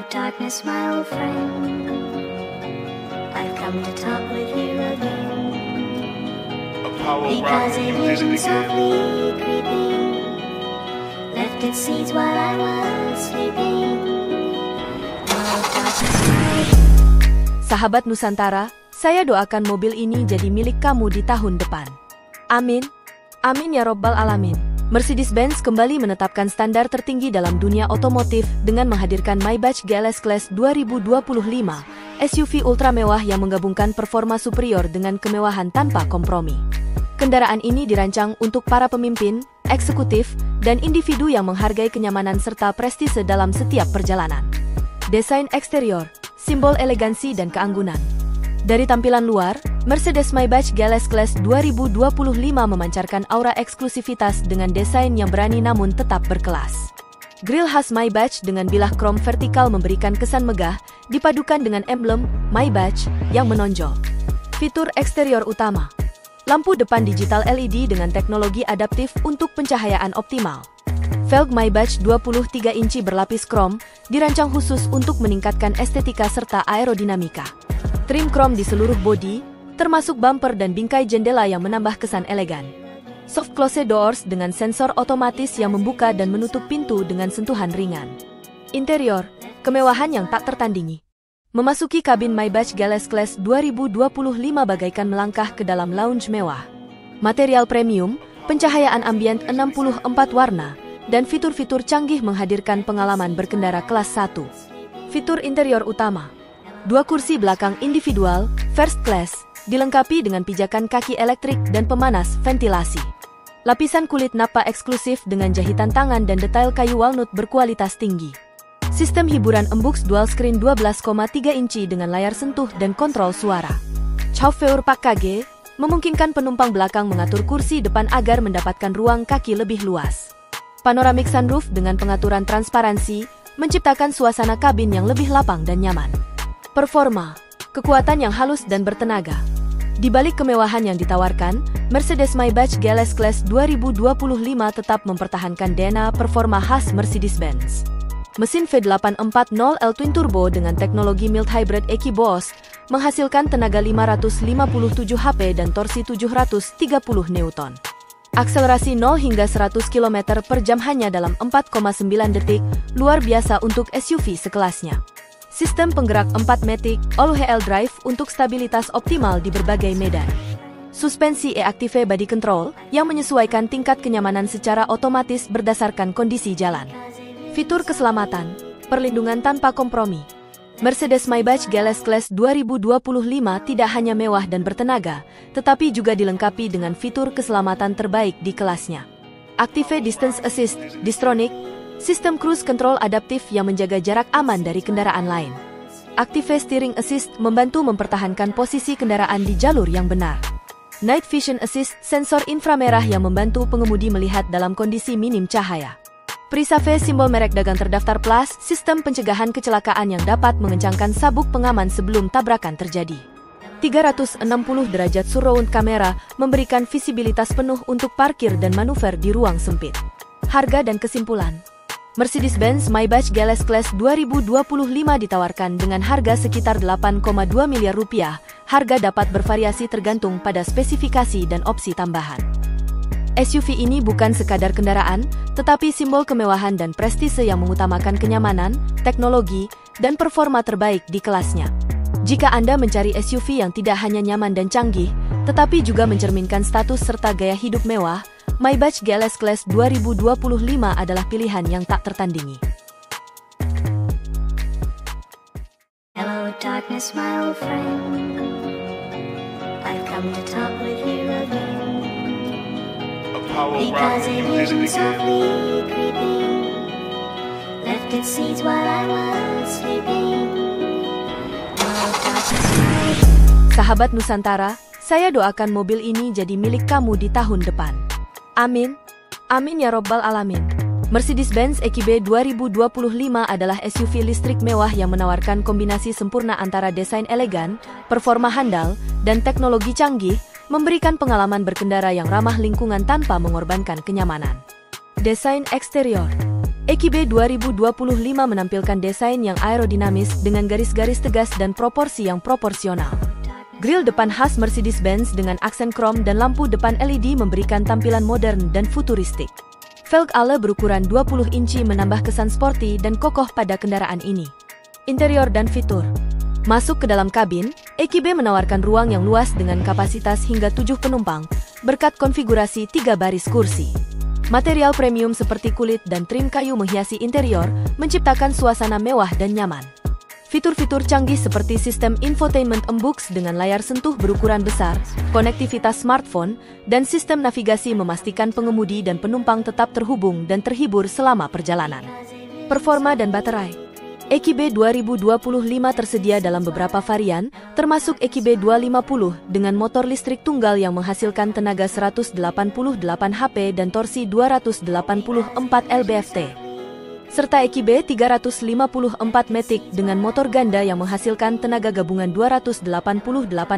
Darkness, my old friend. I've come to talk with you again. Because a vision softly creeping left its seeds while I was sleeping. Oh, darkness, Sahabat Nusantara, saya doakan mobil ini jadi milik kamu di tahun depan. Amin. Amin ya Robbal Alamin. Mercedes-Benz kembali menetapkan standar tertinggi dalam dunia otomotif dengan menghadirkan Maybach GLS Class 2025, SUV ultra mewah yang menggabungkan performa superior dengan kemewahan tanpa kompromi. Kendaraan ini dirancang untuk para pemimpin, eksekutif, dan individu yang menghargai kenyamanan serta prestise dalam setiap perjalanan. Desain eksterior, simbol elegansi dan keanggunan. Dari tampilan luar, Mercedes-Maybach GLS Class 2025 memancarkan aura eksklusivitas dengan desain yang berani namun tetap berkelas. Grill khas Maybach dengan bilah krom vertikal memberikan kesan megah, dipadukan dengan emblem Maybach yang menonjol. Fitur eksterior utama: lampu depan digital LED dengan teknologi adaptif untuk pencahayaan optimal. Velg Maybach 23 inci berlapis krom, dirancang khusus untuk meningkatkan estetika serta aerodinamika. Trim krom di seluruh bodi, termasuk bumper dan bingkai jendela yang menambah kesan elegan. Soft close doors dengan sensor otomatis yang membuka dan menutup pintu dengan sentuhan ringan. Interior, kemewahan yang tak tertandingi. Memasuki kabin Maybach GLS Class 2025 bagaikan melangkah ke dalam lounge mewah. Material premium, pencahayaan ambient 64 warna, dan fitur-fitur canggih menghadirkan pengalaman berkendara kelas 1. Fitur interior utama: 2 kursi belakang individual, first class, dilengkapi dengan pijakan kaki elektrik dan pemanas ventilasi. Lapisan kulit napa eksklusif dengan jahitan tangan dan detail kayu walnut berkualitas tinggi. Sistem hiburan Mbux dual screen 12,3 inci dengan layar sentuh dan kontrol suara. Chauffeur package memungkinkan penumpang belakang mengatur kursi depan agar mendapatkan ruang kaki lebih luas. Panoramic sunroof dengan pengaturan transparansi menciptakan suasana kabin yang lebih lapang dan nyaman. Performa, kekuatan yang halus dan bertenaga. Di balik kemewahan yang ditawarkan, Mercedes-Maybach GLS Class 2025 tetap mempertahankan DNA performa khas Mercedes-Benz. Mesin V840L Twin Turbo dengan teknologi mild hybrid EQBoost menghasilkan tenaga 557 HP dan torsi 730 Newton. Akselerasi 0 hingga 100 km per jam hanya dalam 4,9 detik, luar biasa untuk SUV sekelasnya. Sistem penggerak 4-matic all-wheel drive untuk stabilitas optimal di berbagai medan. Suspensi e-active body control yang menyesuaikan tingkat kenyamanan secara otomatis berdasarkan kondisi jalan. Fitur keselamatan, perlindungan tanpa kompromi. Mercedes-Maybach GLS Class 2025 tidak hanya mewah dan bertenaga, tetapi juga dilengkapi dengan fitur keselamatan terbaik di kelasnya. Active Distance Assist, Distronic, sistem cruise control adaptif yang menjaga jarak aman dari kendaraan lain. Active Steering Assist membantu mempertahankan posisi kendaraan di jalur yang benar. Night Vision Assist, sensor inframerah yang membantu pengemudi melihat dalam kondisi minim cahaya. Prisave, simbol merek dagang terdaftar Plus, sistem pencegahan kecelakaan yang dapat mengencangkan sabuk pengaman sebelum tabrakan terjadi. 360 derajat surround kamera memberikan visibilitas penuh untuk parkir dan manuver di ruang sempit. Harga dan kesimpulan: Mercedes-Benz Maybach GLS Class 2025 ditawarkan dengan harga sekitar 8,2 miliar rupiah. Harga dapat bervariasi tergantung pada spesifikasi dan opsi tambahan. SUV ini bukan sekadar kendaraan, tetapi simbol kemewahan dan prestise yang mengutamakan kenyamanan, teknologi, dan performa terbaik di kelasnya. Jika Anda mencari SUV yang tidak hanya nyaman dan canggih, tetapi juga mencerminkan status serta gaya hidup mewah, Maybach GLS Class 2025 adalah pilihan yang tak tertandingi. Hello darkness, my old friend. I've come to talk with you again. Because a vision softly creeping left its seeds while I was sleeping. Oh, darkness, my... Sahabat Nusantara, saya doakan mobil ini jadi milik kamu di tahun depan. Amin. Amin ya Robbal Alamin. Mercedes-Benz EQB 2025 adalah SUV listrik mewah yang menawarkan kombinasi sempurna antara desain elegan, performa handal, dan teknologi canggih, memberikan pengalaman berkendara yang ramah lingkungan tanpa mengorbankan kenyamanan. Desain eksterior. EQB 2025 menampilkan desain yang aerodinamis dengan garis-garis tegas dan proporsi yang proporsional. Grill depan khas Mercedes-Benz dengan aksen krom dan lampu depan LED memberikan tampilan modern dan futuristik. Velg ala berukuran 20 inci menambah kesan sporty dan kokoh pada kendaraan ini. Interior dan fitur. Masuk ke dalam kabin, EQB menawarkan ruang yang luas dengan kapasitas hingga 7 penumpang, berkat konfigurasi 3 baris kursi. Material premium seperti kulit dan trim kayu menghiasi interior, menciptakan suasana mewah dan nyaman. Fitur-fitur canggih seperti sistem infotainment Mbux dengan layar sentuh berukuran besar, konektivitas smartphone, dan sistem navigasi memastikan pengemudi dan penumpang tetap terhubung dan terhibur selama perjalanan. Performa dan baterai. EQB 2025 tersedia dalam beberapa varian, termasuk EQB 250 dengan motor listrik tunggal yang menghasilkan tenaga 188 HP dan torsi 284 lb-ft. Serta EQB 354 Matic dengan motor ganda yang menghasilkan tenaga gabungan 288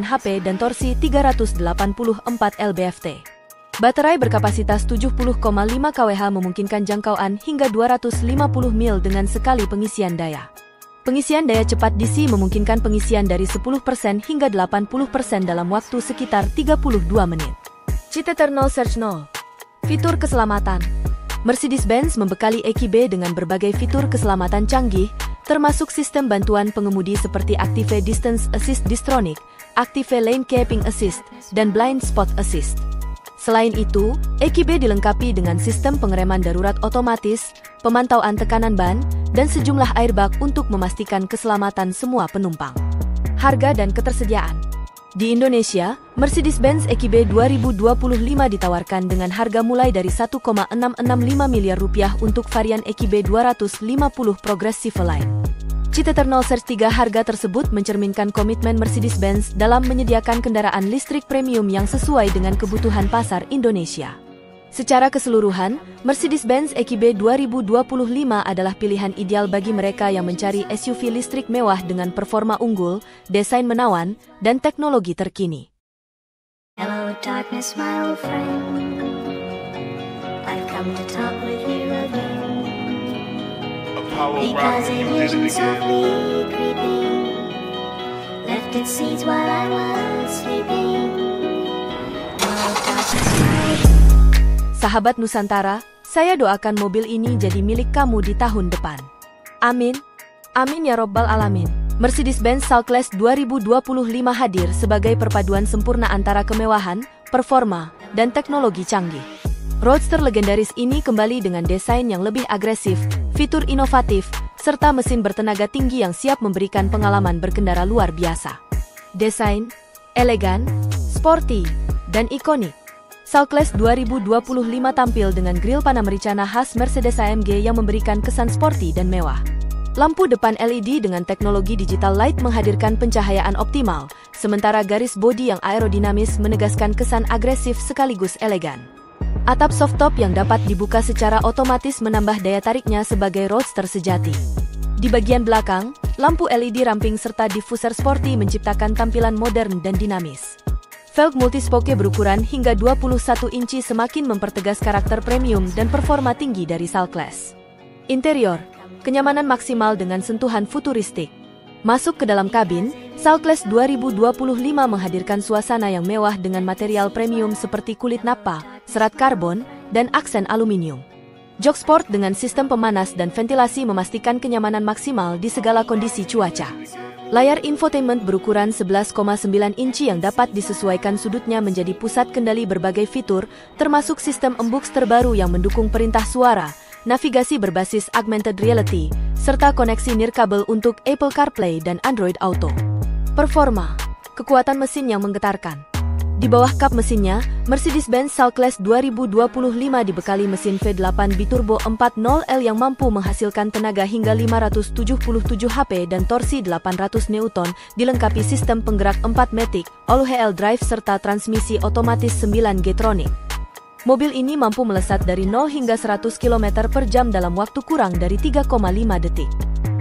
HP dan torsi 384 lb-ft. Baterai berkapasitas 70,5 kWh memungkinkan jangkauan hingga 250 mil dengan sekali pengisian daya. Pengisian daya cepat DC memungkinkan pengisian dari 10% hingga 80% dalam waktu sekitar 32 menit. Cheat Eternal Search 0. Fitur keselamatan. Mercedes-Benz membekali EQB dengan berbagai fitur keselamatan canggih, termasuk sistem bantuan pengemudi seperti Active Distance Assist Distronic, Active Lane Keeping Assist, dan Blind Spot Assist. Selain itu, EQB dilengkapi dengan sistem pengereman darurat otomatis, pemantauan tekanan ban, dan sejumlah airbag untuk memastikan keselamatan semua penumpang. Harga dan ketersediaan. Di Indonesia, Mercedes-Benz EQB 2025 ditawarkan dengan harga mulai dari Rp1,665 miliar untuk varian EQB 250 Progressive Line. Cheat Eternal Search 3 harga tersebut mencerminkan komitmen Mercedes-Benz dalam menyediakan kendaraan listrik premium yang sesuai dengan kebutuhan pasar Indonesia. Secara keseluruhan, Mercedes-Benz EQB 2025 adalah pilihan ideal bagi mereka yang mencari SUV listrik mewah dengan performa unggul, desain menawan, dan teknologi terkini. Hello darkness, my old friend. I've come to talk with you again. Because a vision softly creeping left its seeds while I was sleeping. Sahabat Nusantara, saya doakan mobil ini jadi milik kamu di tahun depan. Amin. Amin ya robbal alamin. Mercedes-Benz SAL-Class 2025 hadir sebagai perpaduan sempurna antara kemewahan, performa, dan teknologi canggih. Roadster legendaris ini kembali dengan desain yang lebih agresif, fitur inovatif, serta mesin bertenaga tinggi yang siap memberikan pengalaman berkendara luar biasa. Desain, elegan, sporty, dan ikonik. SAL-Class 2025 tampil dengan grill Panamericana khas Mercedes-AMG yang memberikan kesan sporty dan mewah. Lampu depan LED dengan teknologi digital light menghadirkan pencahayaan optimal, sementara garis bodi yang aerodinamis menegaskan kesan agresif sekaligus elegan. Atap softtop yang dapat dibuka secara otomatis menambah daya tariknya sebagai roadster sejati. Di bagian belakang, lampu LED ramping serta diffuser sporty menciptakan tampilan modern dan dinamis. Velg multispoke berukuran hingga 21 inci semakin mempertegas karakter premium dan performa tinggi dari SAL-Class. Interior, kenyamanan maksimal dengan sentuhan futuristik. Masuk ke dalam kabin, SAL-Class 2025 menghadirkan suasana yang mewah dengan material premium seperti kulit nappa, serat karbon, dan aksen aluminium. Jok sport dengan sistem pemanas dan ventilasi memastikan kenyamanan maksimal di segala kondisi cuaca. Layar infotainment berukuran 11,9 inci yang dapat disesuaikan sudutnya menjadi pusat kendali berbagai fitur, termasuk sistem Mbux terbaru yang mendukung perintah suara, navigasi berbasis augmented reality, serta koneksi nirkabel untuk Apple CarPlay dan Android Auto. Performa, kekuatan mesin yang menggetarkan. Di bawah kap mesinnya, Mercedes-Benz SAL-Class 2025 dibekali mesin V8 biturbo 4.0L yang mampu menghasilkan tenaga hingga 577 HP dan torsi 800 Newton, dilengkapi sistem penggerak 4 Matic, all-wheel drive serta transmisi otomatis 9 G-Tronic. Mobil ini mampu melesat dari 0 hingga 100 km per jam dalam waktu kurang dari 3,5 detik.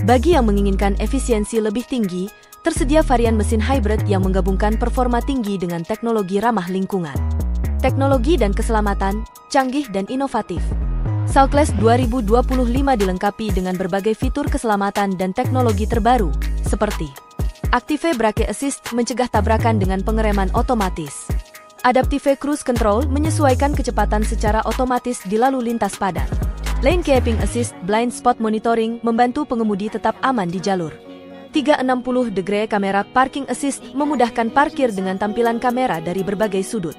Bagi yang menginginkan efisiensi lebih tinggi, tersedia varian mesin hybrid yang menggabungkan performa tinggi dengan teknologi ramah lingkungan. Teknologi dan keselamatan, canggih dan inovatif. SALK-Class 2025 dilengkapi dengan berbagai fitur keselamatan dan teknologi terbaru, seperti Active Brake Assist mencegah tabrakan dengan pengereman otomatis. Adaptive Cruise Control menyesuaikan kecepatan secara otomatis di lalu lintas padat. Lane Keeping Assist Blind Spot Monitoring membantu pengemudi tetap aman di jalur. 360° Kamera Parking Assist memudahkan parkir dengan tampilan kamera dari berbagai sudut.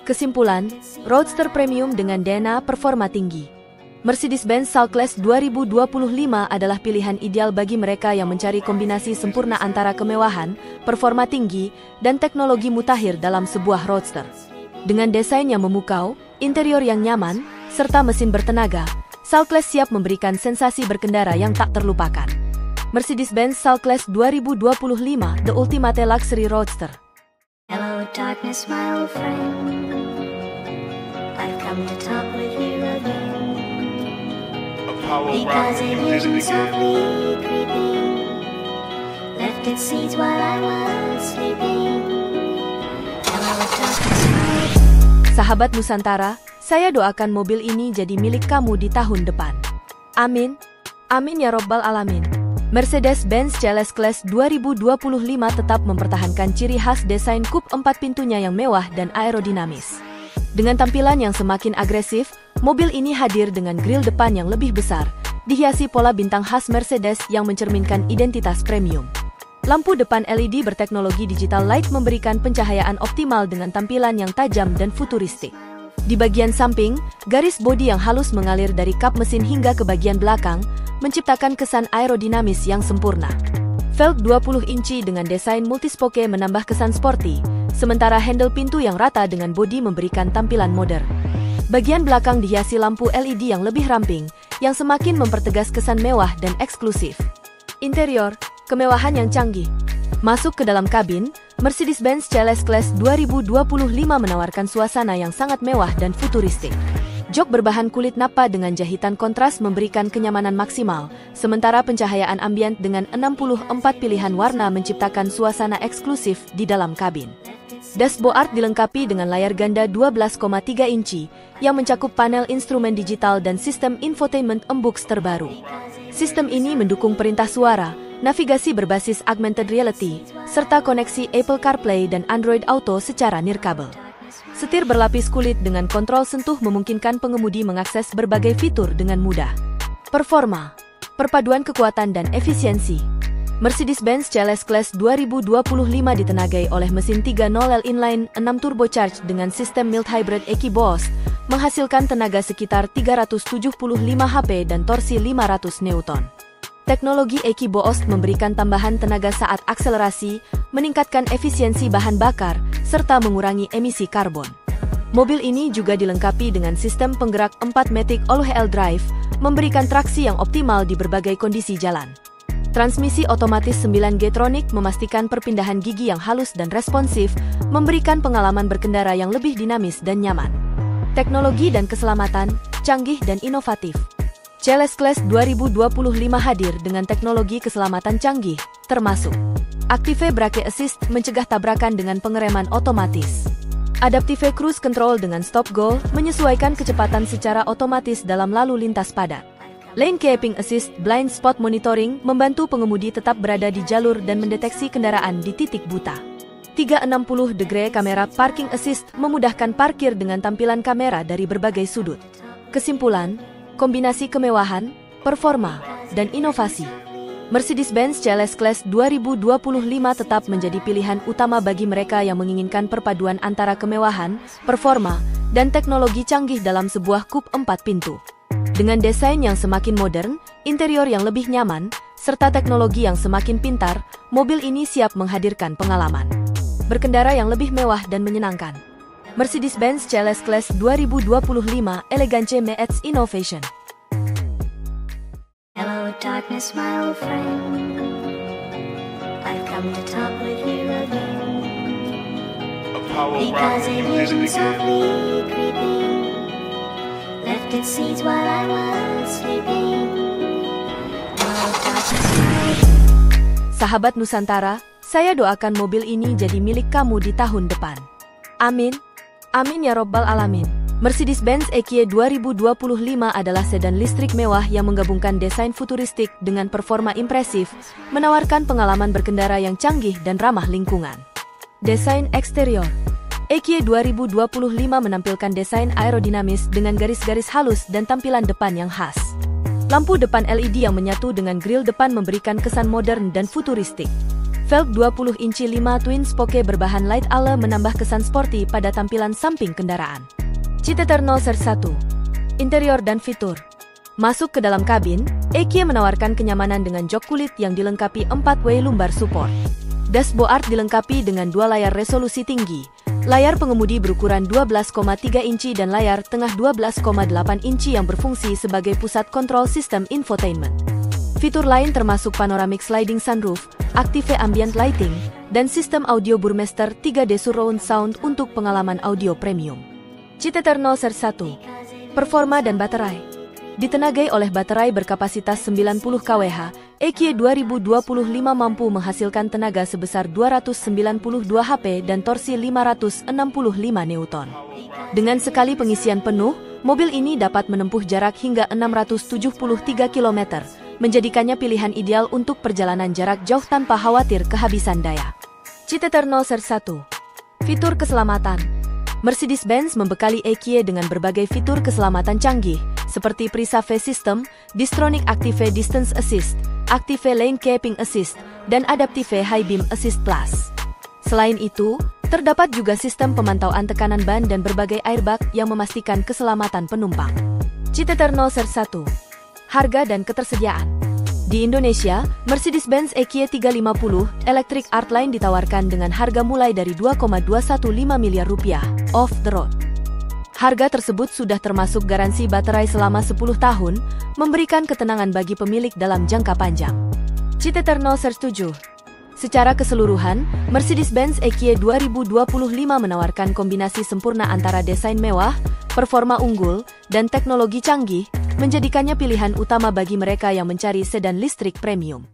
Kesimpulan, Roadster Premium dengan DNA performa tinggi. Mercedes-Benz SALK-Class 2025 adalah pilihan ideal bagi mereka yang mencari kombinasi sempurna antara kemewahan, performa tinggi, dan teknologi mutakhir dalam sebuah roadster. Dengan desain yang memukau, interior yang nyaman, serta mesin bertenaga, SALK-Class siap memberikan sensasi berkendara yang tak terlupakan. Mercedes-Benz SALK-Class 2025, the ultimate luxury roadster. Hello darkness, my old friend. I've come to talk with you again. Because it came softly creeping, left its seeds while I was sleeping. Hello darkness, my... Sahabat Nusantara, saya doakan mobil ini jadi milik kamu di tahun depan. Amin. Amin ya robbal alamin. Mercedes-Benz SALK-Class 2025 tetap mempertahankan ciri khas desain coupe 4 pintunya yang mewah dan aerodinamis. Dengan tampilan yang semakin agresif, mobil ini hadir dengan grill depan yang lebih besar, dihiasi pola bintang khas Mercedes yang mencerminkan identitas premium. Lampu depan LED berteknologi digital light memberikan pencahayaan optimal dengan tampilan yang tajam dan futuristik. Di bagian samping, garis bodi yang halus mengalir dari kap mesin hingga ke bagian belakang, menciptakan kesan aerodinamis yang sempurna. Velg 20 inci dengan desain multispoke menambah kesan sporty, sementara handle pintu yang rata dengan bodi memberikan tampilan modern. Bagian belakang dihiasi lampu LED yang lebih ramping, yang semakin mempertegas kesan mewah dan eksklusif. Interior, kemewahan yang canggih. Masuk ke dalam kabin, Mercedes-Benz SALK-Class 2025 menawarkan suasana yang sangat mewah dan futuristik. Jok berbahan kulit napa dengan jahitan kontras memberikan kenyamanan maksimal, sementara pencahayaan ambient dengan 64 pilihan warna menciptakan suasana eksklusif di dalam kabin. Dashboard dilengkapi dengan layar ganda 12,3 inci yang mencakup panel instrumen digital dan sistem infotainment MBUX terbaru. Sistem ini mendukung perintah suara, navigasi berbasis augmented reality, serta koneksi Apple CarPlay dan Android Auto secara nirkabel. Setir berlapis kulit dengan kontrol sentuh memungkinkan pengemudi mengakses berbagai fitur dengan mudah. Performa, perpaduan kekuatan dan efisiensi. Mercedes-Benz SALK-Class 2025 ditenagai oleh mesin 3.0L inline 6 turbocharged dengan sistem mild hybrid EQBoost, menghasilkan tenaga sekitar 375 HP dan torsi 500 Newton. Teknologi EQBoost memberikan tambahan tenaga saat akselerasi, meningkatkan efisiensi bahan bakar, serta mengurangi emisi karbon. Mobil ini juga dilengkapi dengan sistem penggerak 4-matic all-wheel drive, memberikan traksi yang optimal di berbagai kondisi jalan. Transmisi otomatis 9G-tronic memastikan perpindahan gigi yang halus dan responsif, memberikan pengalaman berkendara yang lebih dinamis dan nyaman. Teknologi dan keselamatan, canggih dan inovatif. SALK-Class 2025 hadir dengan teknologi keselamatan canggih, termasuk Active Brake Assist mencegah tabrakan dengan pengereman otomatis. Adaptive Cruise Control dengan stop go menyesuaikan kecepatan secara otomatis dalam lalu lintas padat. Lane Keeping Assist Blind Spot Monitoring membantu pengemudi tetap berada di jalur dan mendeteksi kendaraan di titik buta. 360° Kamera Parking Assist memudahkan parkir dengan tampilan kamera dari berbagai sudut. Kesimpulan, kombinasi kemewahan, performa, dan inovasi. Mercedes-Benz SALK-Class 2025 tetap menjadi pilihan utama bagi mereka yang menginginkan perpaduan antara kemewahan, performa, dan teknologi canggih dalam sebuah coupe 4 pintu. Dengan desain yang semakin modern, interior yang lebih nyaman, serta teknologi yang semakin pintar, mobil ini siap menghadirkan pengalaman berkendara yang lebih mewah dan menyenangkan. Mercedes-Benz SALK-Class 2025 Elegance meets Innovation. Hello darkness, my old friend. I've come to talk with you again. Because it came softly creeping, left its seeds while I was sleeping. Hello darkness, my... Sahabat Nusantara, saya doakan mobil ini jadi milik kamu di tahun depan. Amin. Amin ya robbal alamin. Mercedes-Benz EQE 2025 adalah sedan listrik mewah yang menggabungkan desain futuristik dengan performa impresif, menawarkan pengalaman berkendara yang canggih dan ramah lingkungan. Desain eksterior EQE 2025 menampilkan desain aerodinamis dengan garis-garis halus dan tampilan depan yang khas. Lampu depan LED yang menyatu dengan grill depan memberikan kesan modern dan futuristik. Velg 20 inci 5 twin-spoke berbahan light ale menambah kesan sporty pada tampilan samping kendaraan. Citeterno Search 1. Interior dan fitur. Masuk ke dalam kabin, EQE menawarkan kenyamanan dengan jok kulit yang dilengkapi 4-way lumbar support. Dashboard dilengkapi dengan 2 layar resolusi tinggi. Layar pengemudi berukuran 12,3 inci dan layar tengah 12,8 inci yang berfungsi sebagai pusat kontrol sistem infotainment. Fitur lain termasuk panoramic sliding sunroof, aktive ambient lighting, dan sistem audio Burmester 3D surround sound untuk pengalaman audio premium. Citeterno Search 1. Performa dan baterai. Ditenagai oleh baterai berkapasitas 90 kWh, EQE 2025 mampu menghasilkan tenaga sebesar 292 HP dan torsi 565 Newton. Dengan sekali pengisian penuh, mobil ini dapat menempuh jarak hingga 673 km, menjadikannya pilihan ideal untuk perjalanan jarak jauh tanpa khawatir kehabisan daya. Citeterno Search 1. Fitur keselamatan. Mercedes-Benz membekali EQE dengan berbagai fitur keselamatan canggih, seperti Pre-Save System, Distronic Active Distance Assist, Active Lane Keeping Assist, dan Adaptive High Beam Assist Plus. Selain itu, terdapat juga sistem pemantauan tekanan ban dan berbagai airbag yang memastikan keselamatan penumpang. Citeterno Search 1. Harga dan ketersediaan. Di Indonesia, Mercedes-Benz EQE 350 Electric Artline ditawarkan dengan harga mulai dari Rp2,215 miliar off the road. Harga tersebut sudah termasuk garansi baterai selama 10 tahun, memberikan ketenangan bagi pemilik dalam jangka panjang. Citeterno Search 7. Secara keseluruhan, Mercedes-Benz EQE 2025 menawarkan kombinasi sempurna antara desain mewah, performa unggul, dan teknologi canggih, menjadikannya pilihan utama bagi mereka yang mencari sedan listrik premium.